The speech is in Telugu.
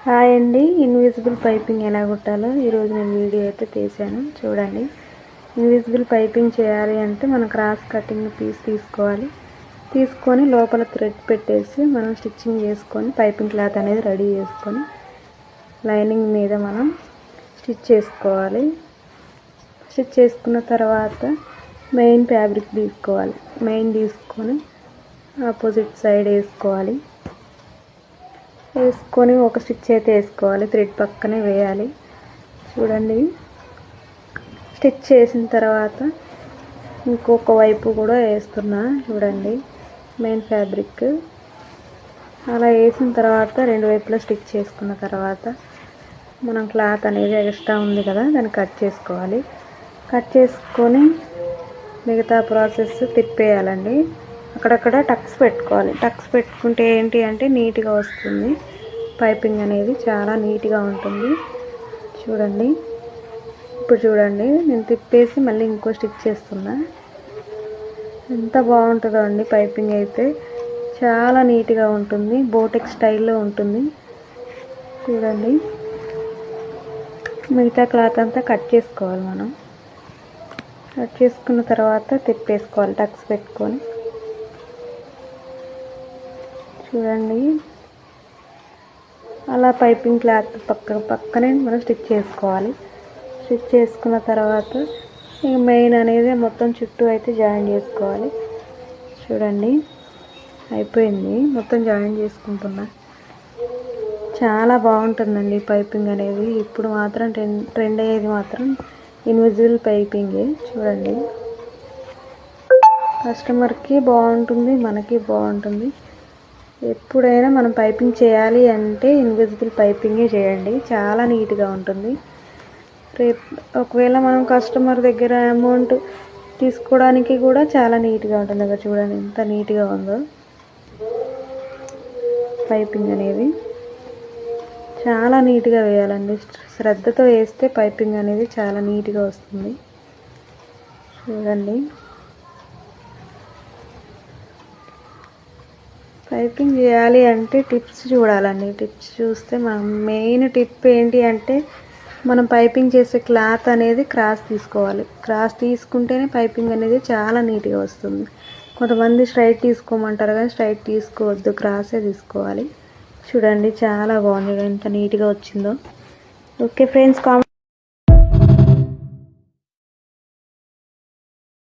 హాయ్ అండి, ఇన్విజిబుల్ పైపింగ్ ఎలా కుట్టాలో ఈరోజు నేను వీడియో అయితే తీసాను. చూడండి, ఇన్విజిబుల్ పైపింగ్ చేయాలి అంటే మనం క్రాస్ కటింగ్ పీస్ తీసుకొని లోపల థ్రెడ్ పెట్టేసి మనం స్టిచ్చింగ్ చేసుకొని పైపింగ్ క్లాత్ అనేది రెడీ చేసుకొని లైనింగ్ మీద మనం స్టిచ్ చేసుకోవాలి. స్టిచ్ చేసుకున్న తర్వాత మెయిన్ ఫ్యాబ్రిక్ తీసుకోవాలి. మెయిన్ తీసుకొని ఆపోజిట్ సైడ్ వేసుకోవాలి. వేసుకొని ఒక స్టిచ్ అయితే వేసుకోవాలి. థ్రెడ్ పక్కనే వేయాలి. చూడండి, స్టిచ్ చేసిన తర్వాత ఇంకొక వైపు కూడా వేస్తున్నా. చూడండి, మెయిన్ ఫ్యాబ్రిక్ అలా వేసిన తర్వాత రెండు వైపులా స్టిచ్ చేసుకున్న తర్వాత మనం క్లాత్ అనేది ఎక్స్ట్రా ఉంది కదా, దాన్ని కట్ చేసుకోవాలి. కట్ చేసుకొని మిగతా ప్రాసెస్ తిప్పేయాలండి. అక్కడక్కడ టక్స్ పెట్టుకోవాలి. టక్స్ పెట్టుకుంటే ఏంటి అంటే నీట్గా వస్తుంది. పైపింగ్ అనేది చాలా నీట్గా ఉంటుంది. చూడండి, ఇప్పుడు చూడండి, నేను తిప్పేసి మళ్ళీ ఇంకో స్టిచ్ చేస్తున్నా. ఎంత బాగుంటుందో అండి పైపింగ్ అయితే, చాలా నీట్గా ఉంటుంది. బోటెక్ స్టైల్లో ఉంటుంది. చూడండి, మిగతా క్లాత్ అంతా కట్ చేసుకోవాలి. మనం కట్ చేసుకున్న తర్వాత తిప్పేసుకోవాలి టక్స్ పెట్టుకొని. చూడండి, అలా పైపింగ్ క్లాత్ పక్కనే మనం స్టిచ్ చేసుకోవాలి. స్టిచ్ చేసుకున్న తర్వాత ఇక మెయిన్ అనేది మొత్తం చుట్టూ అయితే జాయిన్ చేసుకోవాలి. చూడండి, అయిపోయింది. మొత్తం జాయిన్ చేసుకుంటున్నా. చాలా బాగుంటుందండి పైపింగ్ అనేది. ఇప్పుడు మాత్రం ట్రెండ్ అయ్యేది మాత్రం ఇన్విజిబుల్ పైపింగే. చూడండి, కస్టమర్కి బాగుంటుంది, మనకి బాగుంటుంది. ఎప్పుడైనా మనం పైపింగ్ చేయాలి అంటే ఇన్విజిబుల్ పైపింగే చేయండి. చాలా నీట్గా ఉంటుంది. రేపు ఒకవేళ మనం కస్టమర్ దగ్గర అమౌంట్ తీసుకోవడానికి కూడా చాలా నీట్గా ఉంటుంది. అక్కడ చూడండి ఎంత నీట్గా ఉందో పైపింగ్ అనేది. చాలా నీట్గా వేయాలండి. శ్రద్ధతో వేస్తే పైపింగ్ అనేది చాలా నీట్గా వస్తుంది. చూడండి, పైపింగ్ చేయాలి అంటే టిప్స్ చూడాలండి. టిప్స్ చూస్తే మనం మెయిన్ టిప్ ఏంటి అంటే మనం పైపింగ్ చేసే క్లాత్ అనేది క్రాస్ తీసుకోవాలి. క్రాస్ తీసుకుంటేనే పైపింగ్ అనేది చాలా నీట్గా వస్తుంది. కొంతమంది స్ట్రైట్ తీసుకోమంటారు కానీ స్ట్రైట్ తీసుకోవద్దు, క్రాసే తీసుకోవాలి. చూడండి, చాలా బాగుంది, ఎంత నీట్గా వచ్చిందో. Okay friends,